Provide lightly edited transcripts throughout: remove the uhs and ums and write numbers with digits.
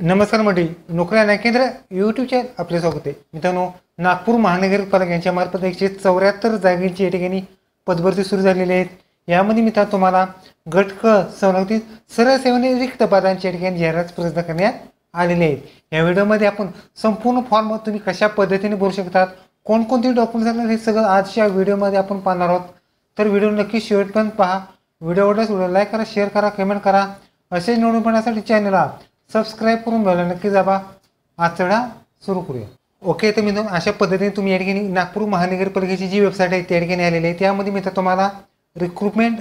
नमस्कार मंडळी, नोकरी आणि केंद्र यूट्यूब चॅनल आपले स्वागत आहे. मित्रांनो, नागपूर महानगरपालिका यांच्या मार्फत 174 जागांची या ठिकाणी पदभरती सुरू झालेली आहेत. यामध्ये मित्रांनो तुम्हाला गट क संरक्षित सरळ सेवेने रिक्त पदांची या ठिकाणी जाहिरात प्रसिद्ध करण्यात आलेली आहेत. या व्हिडिओमध्ये आपण संपूर्ण फॉर्म तुम्ही कशा पद्धतीने भरू शकतात, कोणकोणते डॉक्युमेंट्स लागणार हे सगळं आजच्या व्हिडिओमध्ये आपण पाहणार आहोत. तर व्हिडिओ नक्की शेवटपर्यंत पहा. व्हिडिओ आवडल्यास व्हिडिओ लाईक करा, शेअर करा, कमेंट करा. असेच नोंदणी पाहण्यासाठी चॅनलला सबस्क्राईब करून घ्या. नक्की जाबा. आज चढा सुरू करूया. ओके, तर मित्रांनो अशा पद्धतीने तुम्ही या ठिकाणी नागपूर महानगरपालिकेची जी वेबसाईट आहे त्या ठिकाणी आलेली आहे. त्यामध्ये मित्र तुम्हाला रिक्रुटमेंट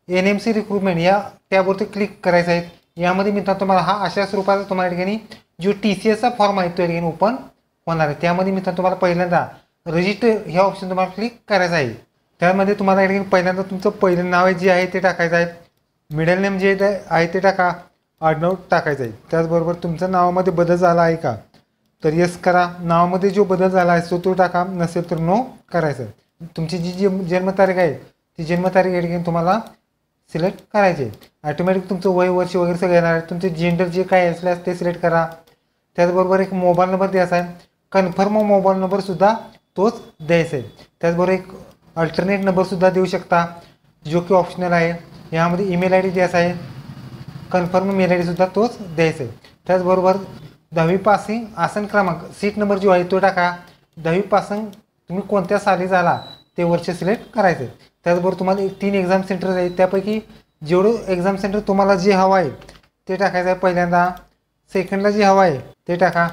NMC रिक्रुटमेंट या टॅबवरती क्लिक करायचं आहे. यामध्ये मित्रांनो तुम्हाला हा अशा स्वरूपाचा तुम्हाला या ठिकाणी जो TCSचा फॉर्म आहे तो या ठिकाणी ओपन होणार आहे. त्यामध्ये मित्रांनो तुम्हाला पहिल्यांदा रजिस्टर ह्या ऑप्शन तुम्हाला क्लिक करायचं आहे. त्यामध्ये तुम्हाला या ठिकाणी पहिल्यांदा तुमचं पहिलं नाव जे आहे ते टाकायचं आहे. मिडल नेम जे आहे ते टाका, आडनाव टाकायचं आहे. त्याचबरोबर तुमच्या नावामध्ये बदल झाला आहे का तर येस करा. नावामध्ये जो बदल झाला आहे तो टाका, नसेल तर नो करायचं. तुमची जी जन्मतारीख आहे ती जन्मतारीख या ठिकाणी तुम्हाला सिलेक्ट करायची आहे. ऑटोमॅटिक तुमचं वय वर्ष वगैरे सगळं येणार आहे. तुमचे जेंडर जे काय असल्यास ते सिलेक्ट करा. त्याचबरोबर एक मोबाईल नंबर द्यायचा आहे. कन्फर्म मोबाईल नंबरसुद्धा तोच द्यायचा आहे. त्याचबरोबर एक अल्टरनेट नंबरसुद्धा देऊ शकता जो की ऑप्शनल आहे. यामध्ये ईमेल ID द्यायचा आहे. कन्फर्म मेल ID सुद्धा तोच द्यायचा आहे. त्याचबरोबर 10वी पासिंग आसन क्रमांक सीट नंबर जो आहे तो टाका. 10वी पासिंग तुम्ही कोणत्या साली झाला ते वर्ष सिलेक्ट करायचं आहे. त्याचबरोबर तुम्हाला 3 एक्झाम सेंटर आहेत. त्यापैकी जेवढं एक्झाम सेंटर तुम्हाला जे हवं आहे ते टाकायचं आहे पहिल्यांदा. सेकंडला जे हवं आहे ते टाका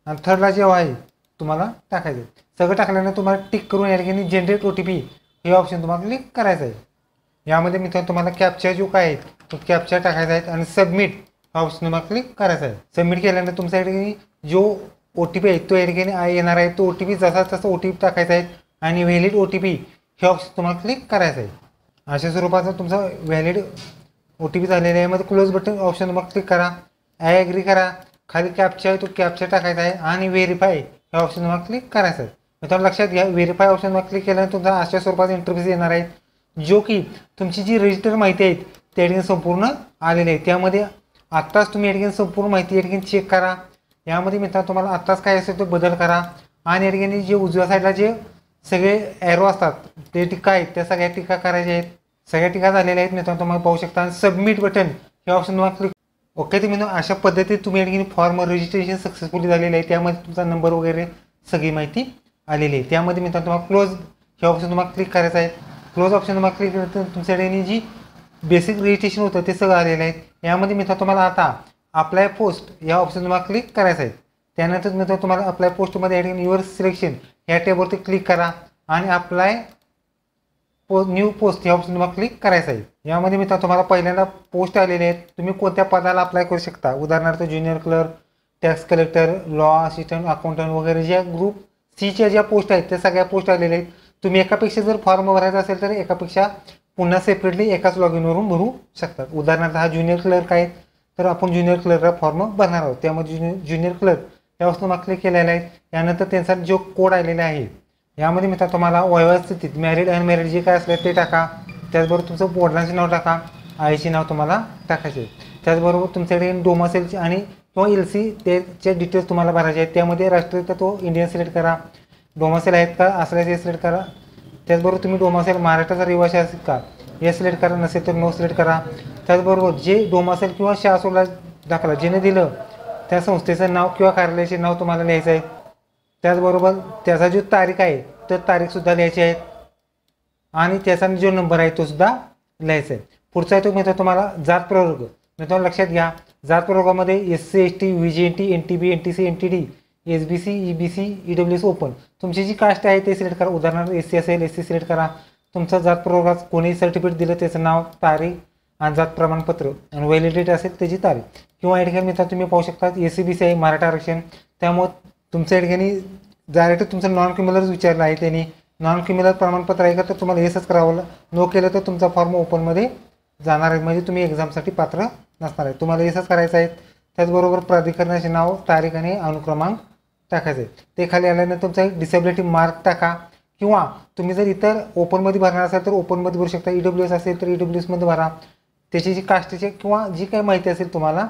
आणि थर्डला जे हवं आहे तुम्हाला टाकायचं आहे. सगळं टाकल्यानंतर तुम्हाला टिक करून या ठिकाणी जनरेट OTP हे ऑप्शन तुम्हाला क्लिक करायचं आहे. यामध्ये मित्रांनो तुम्हाला कॅप्चा जो काय आहे तो कॅप्चा टाकायचा आहे आणि सबमिट हा ऑप्शन तुम्हाला क्लिक करायचा आहे. सबमिट केल्यानंतर तुमच्या या ठिकाणी जो OTP आहे तो या ठिकाणी येणार आहे. तो OTP जसा तसा OTP टाकायचा आहे आणि व्हॅलिड OTP हे ऑप्शन तुम्हाला क्लिक करायचं आहे. अशा स्वरूपाचा तुमचा व्हॅलिड OTP झालेला आहे. यामध्ये क्लोज बटन ऑप्शन तुम्हाला क्लिक करा, आय ॲग्री करा. खाली कॅप्चा आहे तो कॅप्चा टाकायचा आहे आणि व्हेरीफाय हे ऑप्शन तुम्हाला क्लिक करायचं आहे. मित्रांनो लक्षात घ्या, व्हेरीफाय ऑप्शन तुम्हाला क्लिक केल्यानंतर तुमचा अशा स्वरूपाचा इंटरफेस येणार आहे जो की तुमची जी रजिस्टर माहिती आहे त्या ठिकाणी संपूर्ण आलेली आहे. त्यामध्ये आत्ताच तुम्ही या ठिकाणी संपूर्ण माहिती या ठिकाणी चेक करा. यामध्ये मित्रांनो तुम्हाला आत्ताच काय असेल तो बदल करा आणि या ठिकाणी जे उजव्या साईडला जे सगळे ॲरो असतात ते टिका आहेत त्या सगळ्या टिका करायच्या आहेत. सगळ्या टिका झालेल्या आहेत मित्रांनो तुम्हाला पाहू शकता. आणि सबमिट बटन हे ऑप्शन तुम्हाला क्लिक. ओके, तर मित्रांनो अशा पद्धतीने तुम्ही या ठिकाणी फॉर्म रजिस्ट्रेशन सक्सेसफुली झालेलं आहे. त्यामध्ये तुमचा नंबर वगैरे सगळी माहिती आलेली आहे. त्यामध्ये मित्रांनो तुम्हाला क्लोज हे ऑप्शन तुम्हाला क्लिक करायचं आहे. क्लोज ऑप्शन तुम्हाला क्लिक केल्यानंतर तुमच्या ठिकाणी जी बेसिक रजिस्ट्रेशन होतं ते सगळं आलेलं आहे. यामध्ये मित्रांनो तुम्हाला आता अप्लाय पोस्ट या ऑप्शन तुम्हाला क्लिक करायचं आहे. त्यानंतर मित्रांनो तुम्हाला अप्लाय पोस्टमध्ये या ठिकाणी युअर सिलेक्शन या टॅबवरती क्लिक करा आणि अप्लाय न्यू पोस्ट या ऑप्शन तुम्हाला क्लिक करायचं आहे. यामध्ये मित्रांनो तुम्हाला पहिल्यांदा पोस्ट आलेले आहेत. तुम्ही कोणत्या पदाला अप्लाय करू शकता. उदाहरणार्थ junior clerk, tax collector, law assistant, accountant वगैरे ज्या ग्रुप Cच्या ज्या पोस्ट आहेत त्या सगळ्या पोस्ट आलेल्या आहेत. तुम्ही एकापेक्षा जर फॉर्म भरायचा असेल तर एकापेक्षा पुन्हा सेपरेटली एकाच लॉगिनवरून भरू शकतात. उदाहरणार्थ हा ज्युनियर क्लर्क आहे तर आपण ज्युनियर क्लर्कला फॉर्म भरणार आहोत. त्यामध्ये ज्युनियर क्लर्क या वस्तू तुम्हाला क्लिक केलेला आहे. यानंतर त्यांचा जो कोड आलेला आहे यामध्ये मित्रांनो तुम्हाला वैवाहिक स्थितीत मॅरिड अनमॅरिड जे काय असलं ते टाका. त्याचबरोबर तुमचं वडिलांचे नाव टाका, आईचे नाव तुम्हाला टाकायचे. त्याचबरोबर तुमच्याकडे डोमासेलचे आणि किंवा LC त्याचे डिटेल्स तुम्हाला भरायचे आहेत. त्यामध्ये राष्ट्रीय तो इंडियन सिलेक्ट करा. डोमासेल आहेत का असल्यास हे सिलेक्ट करा. त्याचबरोबर तुम्ही डोमासेल महाराष्ट्राचा रहिवासी असेल का हे सिलेक्ट करा, नसेल तर नो सिलेक्ट करा. त्याचबरोबर जे डोमासेल किंवा शासोला दाखला ज्याने दिलं त्या संस्थेचं नाव किंवा कार्यालयाचे नाव तुम्हाला लिहायचं आहे. त्याचबरोबर त्याचा जो तारीख आहे तर तारीखसुद्धा लिहायची आहे आणि त्याचा जो नंबर आहे तो सुद्धा लिहायचा आहे. पुढचा आहे तो मित्र तुम्हाला जात प्रवर्ग. मित्रांनो लक्षात घ्या, जात प्रवर्गामध्ये SC ST VGNT NTB NTC NTD SBC EBC EWS open तुमची जी कास्ट आहे ते सिलेक्ट करा. उदाहरणार्थ SC असेल SC सिलेक्ट करा. तुमचा जात प्रवर्गात कोणी सर्टिफिकेट दिलं त्याचं नाव, तारीख आणि जात प्रमाणपत्र आणि व्हॅलिडिटी असेल त्याची तारीख. किंवा या ठिकाणी मित्रांनो तुम्ही पाहू शकता SCBC आहे मराठा आरक्षण. त्यामुळे तुमच्या या ठिकाणी डायरेक्ट तुमचं नॉन क्रिमिनलच विचारलं आहे त्यांनी. नॉन क्रिमिनल प्रमाणपत्र आहे का तर तुम्हाला येसच करावं. नो केलं तर तुमचा फॉर्म ओपनमध्ये जाणार आहे, म्हणजे तुम्ही एक्झामसाठी पात्र नसणार आहे. तुम्हाला येसच करायचं आहे. त्याचबरोबर प्राधिकरणाचे नाव, तारीख आणि अनुक्रमांक टाकायचं आहे. ते खाली आल्यानंतर तुमचा एक डिसेबिलिटी मार्क टाका. किंवा तुम्ही जर इतर ओपनमध्ये भरणार असाल तर ओपनमध्ये भरू शकता. EWS असेल तर EWSमध्ये भरा. त्याची जी कास्टची किंवा जी काही माहिती असेल तुम्हाला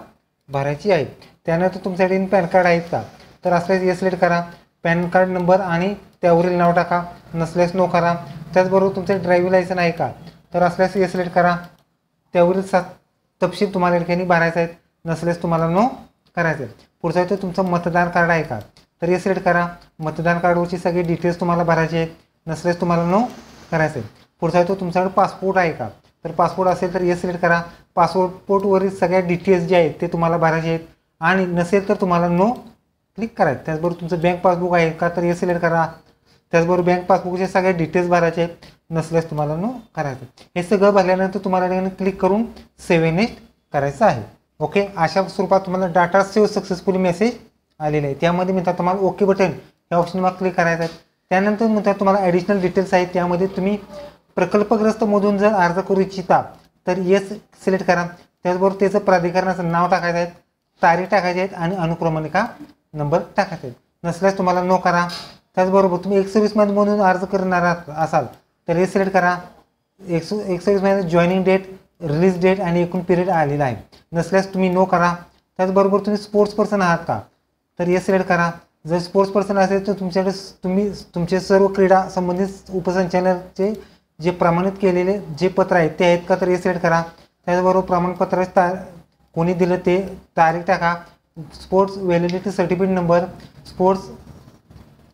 भरायची आहे. त्यानंतर तुमच्याकडे पॅन कार्ड आहेत का, तर असल्यास येस सिलेक्ट करा. पॅन कार्ड नंबर आणि त्यावरील नाव टाका, नसल्यास नो करा. त्याचबरोबर तुमचे ड्रायव्हिंग लायसन आहे का, तर असल्यास येस सिलेक्ट करा. त्यावरील तपशील तुम्हाला या ठिकाणी भरायचा आहे, नसल्यास तुम्हाला नो करायचं आहे. पुढचा आहे तो तुमचं मतदान कार्ड आहे का, तर येस सिलेक्ट करा. मतदान कार्डवरची सगळी डिटेल्स तुम्हाला भरायचे आहेत, नसल्यास तुम्हाला नो करायचं आहे. पुढचा आहे तो तुमच्याकडे पासपोर्ट आहे का, तर पासपोर्ट असेल तर येस सिलेक्ट करा. पासपोर्टवरील सगळ्या डिटेल्स जे आहेत ते तुम्हाला भरायचे आहेत आणि नसेल तर तुम्हाला नो क्लिक करायचं. त्याचबरोबर तुमचं बँक पासबुक आहे का, तर येस सिलेक्ट करा. त्याचबरोबर बँक पासबुकचे सगळ्या डिटेल्स भरायचे आहेत, नसल्यास तुम्हाला नो करायचं. हे सगळं भरल्यानंतर तुम्हाला क्लिक करून सेव्ह नेक्स्ट करायचं आहे. ओके, अशा स्वरूपात तुम्हाला डाटा सेव्ह सक्सेसफुली मेसेज आलेला आहे. त्यामध्ये मिळतात तुम्हाला ओके बटन या ऑप्शनवर क्लिक करायचं आहे. त्यानंतर मिळतात तुम्हाला ॲडिशनल डिटेल्स आहेत, त्यामध्ये तुम्ही प्रकल्पग्रस्तमधून जर अर्ज करू इच्छिता तर येस सिलेक्ट करा. त्याचबरोबर त्याचं प्राधिकरणाचं नाव टाकायचं आहे, तारीख टाकायची आहेत आणि अनुक्रमणिका नंबर टाकायचे आहेत, नसल्यास तुम्हाला नो करा. त्याचबरोबर तुम्ही एक सर्व्हिसमॅनमधून अर्ज करणार असाल तर हे सिलेक्ट करा. एक serviceman joining date, release date आणि एकूण पिरियड आलेला आहे, नसल्यास तुम्ही नो करा. त्याचबरोबर तुम्ही स्पोर्ट्स पर्सन आहात का, तर हे सिलेक्ट करा. जर स्पोर्ट्स पर्सन असेल तर तुमच्याकडे तुम्ही तुमचे सर्व क्रीडा संबंधित उपसंचालनाचे जे प्रमाणित केलेले जे पत्र आहेत ते आहेत का, तर हे सिलेक्ट करा. त्याचबरोबर प्रमाणपत्राचे कोणी दिलं ते तारीख टाका. Sports validity certificate number, sports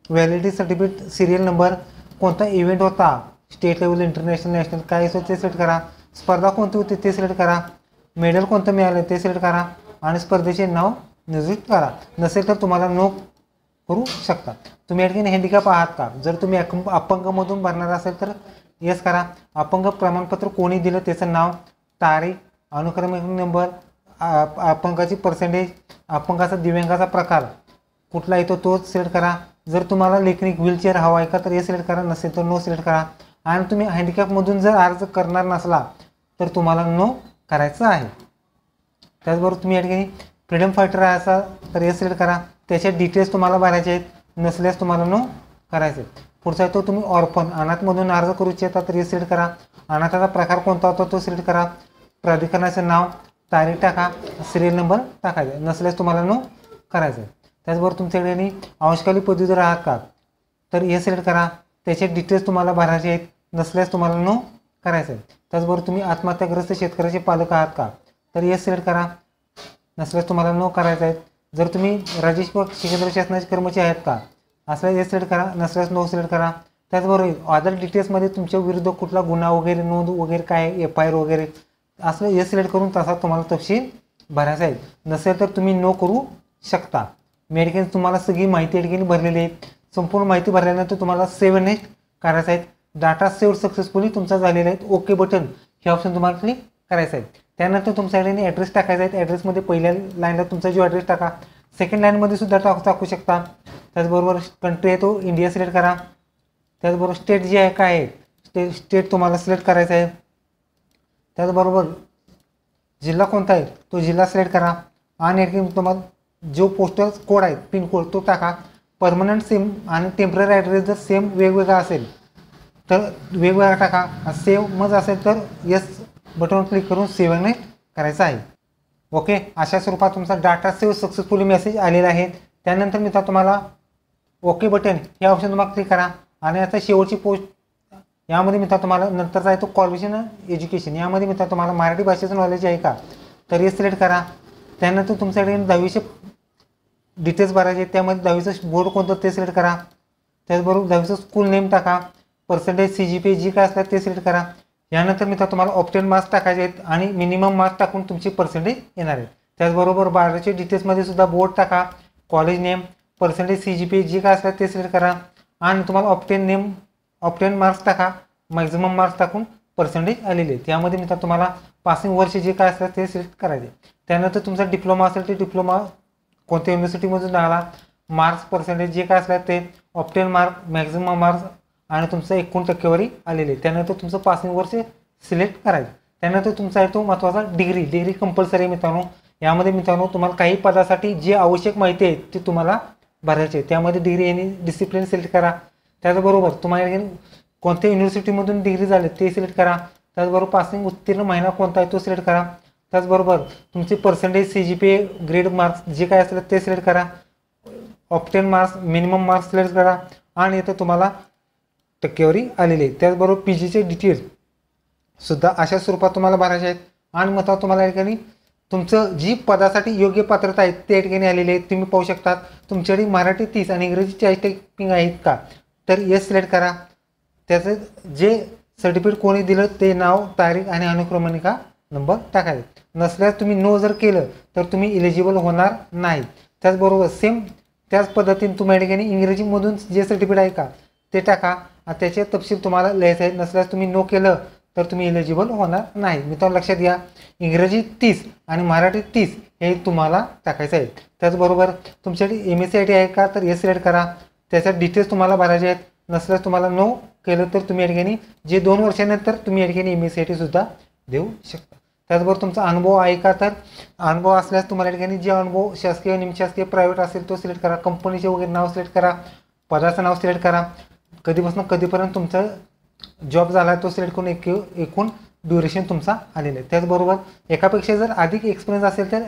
validity certificate serial number, कोणता इव्हेंट होता, स्टेट लेवल, इंटरनॅशनल, नॅशनल काय असेल ते सिलेक्ट करा. स्पर्धा कोणती होती ते सिलेक्ट करा. मेडल कोणतं मिळालं ते सिलेक्ट करा आणि स्पर्धेचे नाव निर्दिष्ट करा. नसेल तर तुम्हाला नो करू शकता. तुम्ही या ठिकाणी हँडिकॅप आहात का, जर तुम्ही अपंगमधून भरणार असेल तर येस करा. अपंग प्रमाणपत्र कोणी दिलं त्याचं नाव, तारीख, अनुक्रमिक नंबर, अपंगाची पर्सेंटेज, अपंगाचा दिव्यांगाचा प्रकार कुठला येतो तो सिलेक्ट करा. जर तुम्हाला लेखनिक व्हीलचेअर हवा आहे का, तर हे सिलेक्ट करा, नसेल तर नो सिलेक्ट करा. आणि तुम्ही हँडिकॅपमधून जर अर्ज करणार नसला तर तुम्हाला नो करायचं आहे. त्याचबरोबर तुम्ही या ठिकाणी फ्रीडम फायटर असाल तर हे सिलेक्ट करा. त्याचे डिटेल्स तुम्हाला भरायचे आहेत, नसल्यास तुम्हाला नो करायचे. पुढचा आहे तो तुम्ही ऑर्फन अनाथमधून अर्ज करू इच्छिता तर हे सिलेक्ट करा. अनाथाचा प्रकार कोणता होता तो सिलेक्ट करा. प्राधिकरणाचं नाव, तारीख टाका, सिरियल नंबर टाकायचा, नसल्यास तुम्हाला नो करायचं आहे. त्याचबरोबर तुमच्याकडे अंशकाली पदवीधर आहात का, तर हे सिलेक्ट करा. त्याचे डिटेल्स तुम्हाला भरायचे आहेत, नसल्यास तुम्हाला नो करायचं आहे. त्याचबरोबर तुम्ही आत्महत्याग्रस्त शेतकऱ्याचे पालक आहात का, तर हे सिलेक्ट करा, नसल्यास तुम्हाला नो करायचं आहे. जर तुम्ही राज्य केंद्र शासनाचे कर्मचारी आहेत का, असल्यास हे सिलेक्ट करा, नसल्यास नो सिलेक्ट करा. त्याचबरोबर अदर डिटेल्समध्ये तुमच्या विरुद्ध कुठला गुन्हा वगैरे नोंद वगैरे काय FIR वगैरे असलं हे सिलेक्ट करून तसा तुम्हाला तपशील भरायचा आहे, नसेल तर तुम्ही नो करू शकता. मेडिकल तुम्हाला सगळी माहिती या ठिकाणी भरलेली आहे. संपूर्ण माहिती भरल्यानंतर तुम्हाला सेव्ह नेक्स्ट करायचं आहे. डाटा सेव्ह सक्सेसफुली तुमचा झालेला आहे. ओके बटन हे ऑप्शन तुम्हाला क्लिक करायचं आहे. त्यानंतर तुमच्याकडे ॲड्रेस टाकायचा आहे. ॲड्रेसमध्ये पहिल्या लाईनला तुमचा जो ॲड्रेस टाका, सेकंड लाईनमध्ये सुद्धा टाकू शकता. त्याचबरोबर कंट्री आहे तो इंडिया सिलेक्ट करा. त्याचबरोबर स्टेट जे आहे काय आहे स्टेट तुम्हाला सिलेक्ट करायचा आहे. त्याचबरोबर जिल्हा कोणता आहे तो जिल्हा सिलेक्ट करा आणि तुम्हाला जो पोस्टल कोड आहे पिनकोड तो टाका. परमनंट सिम आणि टेम्पररी ॲड्रेस जर सेम वेगवेगळा असेल तर वेगवेगळा टाका. सेव्ह मज असेल तर येस बटन क्लिक करून सेव्ह नेक्स्ट करायचं आहे. ओके, अशा स्वरूपात तुमचा डाटा सेव्ह सक्सेसफुली मेसेज आलेला आहे. त्यानंतर मित्र तुम्हाला ओके बटन हे ऑप्शन तुम्हाला क्लिक करा आणि आता शेवटची पोस्ट यामध्ये मित्र तुम्हाला नंतरचा आहे तो क्वालिफिकेशन एज्युकेशन यामध्ये मित्र तुम्हाला मराठी भाषेचं नॉलेज आहे का, तर हे सिलेक्ट करा. त्यानंतर तुमच्याकडे 10वीचे डिटेल्स भरायचे, त्यामध्ये 10वीचं बोर्ड कोणतं ते सिलेक्ट करा. त्याचबरोबर 10वीचं स्कूल नेम टाका. पर्सेंटेज CGPA जी काय असतात ते सिलेक्ट करा. यानंतर मित्र तुम्हाला ऑप्टेन मार्क्स टाकायचे आहेत आणि मिनिमम मार्क्स टाकून तुमची पर्सेंटेज येणार आहे. त्याचबरोबर 12च्या डिटेल्समध्ये सुद्धा बोर्ड टाका, कॉलेज नेम, पर्सेंटेज CGPA जी काय असतात ते सिलेक्ट करा आणि तुम्हाला ऑप्टेन मार्क्स टाका. मॅक्झिमम मार्क्स टाकून पर्सेंटेज आलेले आहेत. यामध्ये मित्र तुम्हाला पासिंग वर्ष जे काय असतात ते सिलेक्ट करायचे. त्यानंतर तुमचा डिप्लोमा असेल ते डिप्लोमा कोणत्या युनिव्हर्सिटीमधून आला, मार्क्स पर्सेंटेज जे काय असतात ते ऑप्टेन मार्क, मॅक्झिमम मार्क्स आणि तुमचं 1 टक्केवारी आलेले. त्यानंतर तुमचं पासिंग वर्ष सिलेक्ट करायचं. त्यानंतर तुमचा आहे तो महत्त्वाचा डिग्री कंपल्सरी आहे मित्रांनो. यामध्ये मित्रांनो तुम्हाला काही पदासाठी जे आवश्यक माहिती आहे ती तुम्हाला भरायची आहे. त्यामध्ये डिग्री आणि डिसिप्लिन सिलेक्ट करा. त्याचबरोबर तुम्हाला कोणत्या युनिव्हर्सिटीमधून डिग्री झाली ते सिलेक्ट करा. त्याचबरोबर पासिंग उत्तीर्ण महिना कोणता आहे तो सिलेक्ट करा. त्याचबरोबर तुमचे पर्सेंटेज CGPA ग्रेड मार्क्स जे काय असेल ते सिलेक्ट करा, obtained marks minimum marks select करा आणि इथं तुम्हाला टक्केवारी आलेली आहे। त्याचबरोबर PGचे डिटेल्स सुद्धा अशा स्वरूपात तुम्हाला भरायचे आहेत आणि मग तुम्हाला या ठिकाणी तुमचं जी पदासाठी योग्य पात्रता आहे ते या ठिकाणी आलेली आहे। तुम्ही पाहू शकता तुमच्याकडे मराठी 30 आणि इंग्रजी 40 टायपिंग आहेत का, तर येस सिलेक्ट करा। त्याचं जे सर्टिफिकेट कोणी दिलं ते नाव, तारीख आणि अनुक्रमणिका नंबर टाकायचा। नसल्यास तुम्ही नो जर केलं तर तुम्ही इलिजिबल होणार नाही। त्याचबरोबर सेम त्याच पद्धतीने तुम्ही या ठिकाणी इंग्रजीमधून जे सर्टिफिकेट आहे का ते टाका आणि त्याचे तपशील तुम्हाला लिहायचे आहेत। नसल्यास तुम्ही नो केलं तर तुम्ही इलिजिबल होणार नाही। मित्रांनो लक्षात घ्या, इंग्रजी 30 आणि मराठी 30 हे तुम्हाला टाकायचं आहे। त्याचबरोबर तुमच्याकडे MSc आहे का, तर येस सिलेक्ट करा। त्याच्यात डिटेल्स तुम्हाला भरायचे आहेत। नसल्यास तुम्हाला नो केलं तर तुम्ही या ठिकाणी जे 2 वर्षानंतर तुम्ही या ठिकाणी MSc सुद्धा देऊ शकता। त्याचबरोबर तुमचा अनुभव आहे का, तर अनुभव असल्यास तुम्हाला या ठिकाणी जे अनुभव शासकीय, निमशासकीय, प्रायव्हेट असेल तो सिलेक्ट करा। कंपनीचे वगैरे नाव सिलेक्ट करा, पदाचं नाव सिलेक्ट करा, कधीपासून कधीपर्यंत तुमचा जॉब झाला तो सिलेक्ट करून एकूण ड्युरेशन तुमचा आलेला आहे। त्याचबरोबर एकापेक्षा जर अधिक एक्सपिरियन्स असेल तर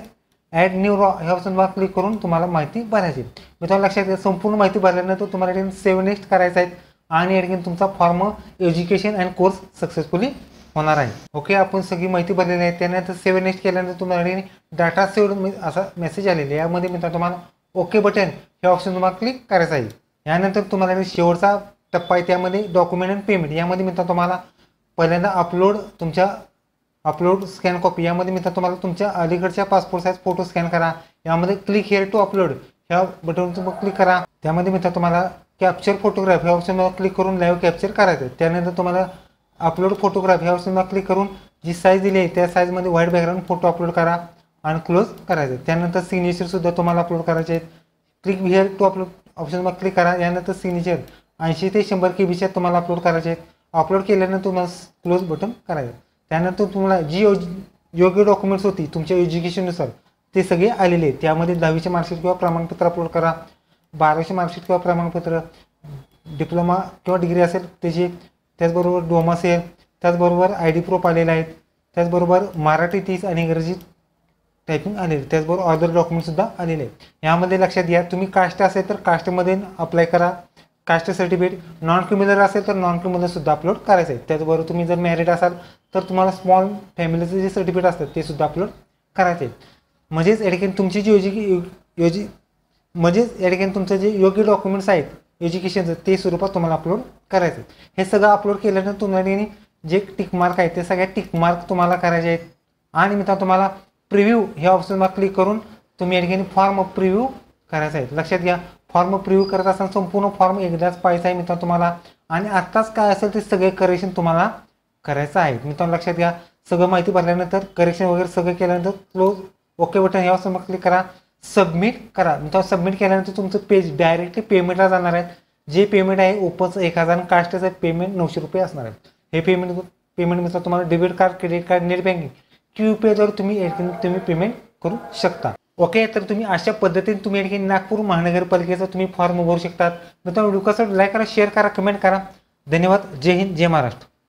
ॲड न्यू रॉ ह्या ऑप्शनवर क्लिक करून तुम्हाला माहिती भरायची। मित्रांनो लक्षात घ्या, संपूर्ण माहिती भरल्यानंतर तुम्हाला या ठिकाणी सेव्ह नेक्स्ट करायचा आहे आणि या ठिकाणी तुमचा form education and course successfully होणार आहे। ओके, आपण सगळी माहिती भरलेली आहे। त्यानंतर सेव्ह नेक्स्ट केल्यानंतर तुम्हाला डाटा सेव्ह असा मेसेज आलेला आहे। यामध्ये मित्रांनो तुम्हाला ओके बटन हे ऑप्शन तुम्हाला क्लिक करायचं आहे। यानंतर तुम्हाला शेवटचा टप्पा आहे त्यामध्ये डॉक्युमेंट अँड पेमेंट। यामध्ये मित्रांनो तुम्हाला पहिल्यांदा अपलोड स्कॅन कॉपी, यामध्ये मित्रांनो तुम्हाला तुमच्या अलीकडच्या पासपोर्ट साईज फोटो स्कॅन करा। यामध्ये क्लिक हिअर टू अपलोड ह्या बटनवर क्लिक करा। त्यामध्ये मित्रांनो तुम्हाला कॅप्चर फोटोग्राफ ह्या ऑप्शनवर क्लिक करून लाईव्ह कॅप्चर करायचं आहे। त्यानंतर तुम्हाला अपलोड फोटोग्राफ ह्या ऑप्शनवर क्लिक करून जी साईज दिली आहे त्या साईजमध्ये व्हाईट बॅकग्राऊंड फोटो अपलोड करा आणि क्लोज करायचं आहे। त्यानंतर सिग्नेचर सुद्धा तुम्हाला अपलोड करायचे आहेत। क्लिक हिअर टू अपलोड ऑप्शनवर क्लिक करा। यानंतर सिग्नेचर 80 ते 100 KB तुम्हाला अपलोड करायचे आहेत। अपलोड केल्यानंतर तुम्हाला क्लोज बटन करायचं। त्यानंतर तुम्हाला जी योग्य डॉक्युमेंट्स होती तुमच्या एज्युकेशननुसार ते सगळे आलेले आहेत। त्यामध्ये 10वीचे मार्कशीट किंवा प्रमाणपत्र अपलोड करा, 12वीचे मार्कशीट किंवा प्रमाणपत्र, डिप्लोमा किंवा डिग्री असेल त्याची, त्याचबरोबर डोमा असेल, त्याचबरोबर ID प्रूफ आलेला आहे, त्याचबरोबर मराठी 30 आणि इंग्रजी टायपिंग आलेले, त्याचबरोबर अदर डॉक्युमेंटसुद्धा आलेले आहेत। यामध्ये लक्षात घ्या, तुम्ही कास्ट असेल तर कास्टमध्ये अप्लाय करा कास्ट सर्टिफिकेट, नॉन क्रिमिनल असेल तर नॉन क्रिमिनल सुद्धा अपलोड करायचं आहे। त्याचबरोबर तुम्ही जर मॅरिड असाल तर तुम्हाला स्मॉल फॅमिलीचे जे सर्टिफिकेट असतात ते सुद्धा अपलोड करायचे आहेत। म्हणजेच या ठिकाणी तुमची जी म्हणजेच या ठिकाणी तुमचं जे योग्य डॉक्युमेंट्स आहेत एज्युकेशनचं ते स्वरूपात तुम्हाला अपलोड करायचं आहे। हे सगळं अपलोड केल्यानंतर तुम्हाला जे टिक मार्क आहेत ते सगळ्या टिक मार्क तुम्हाला करायचे आहेत आणि मित्रांनो तुम्हाला प्रिव्ह्यू ह्या ऑप्शनवर क्लिक करून तुम्ही या ठिकाणी फॉर्म प्रिव्ह्यू करायचा आहे। लक्षात घ्या, फॉर्म प्रिव्ह्यू करत असताना संपूर्ण फॉर्म एकदाच पाहायचा आहे मित्रांनो तुम्हाला आणि आत्ताच काय असेल ते सगळे करेक्शन तुम्हाला करायचं आहे। मित्रांनो लक्षात घ्या, सगळं माहिती भरल्यानंतर करेक्शन वगैरे सगळं केल्यानंतर क्लोज ओके बटन ह्या ऑप्शनवर क्लिक करा, सबमिट करा। मित्रांनो सबमिट केल्यानंतर तुमचं पेज डायरेक्टली पेमेंटला जाणार आहे। जे पेमेंट आहे ओपनचं 1000 आणि कास्टचं पेमेंट 900 रुपये असणार आहे। हे पेमेंट मित्रांनो तुम्हाला debit card, credit card, net banking किंवा UPI तुम्ही पेमेंट करू शकता। ओके, तर तुम्ही अशा पद्धतीने तुम्ही या ठिकाणी नागपूर महानगरपालिकेचा तुम्ही फॉर्म भरू शकतात। मित्रांनो व्हिडिओ कसा लाईक करा, शेअर करा, कमेंट करा। धन्यवाद। जय हिंद, जय महाराष्ट्र।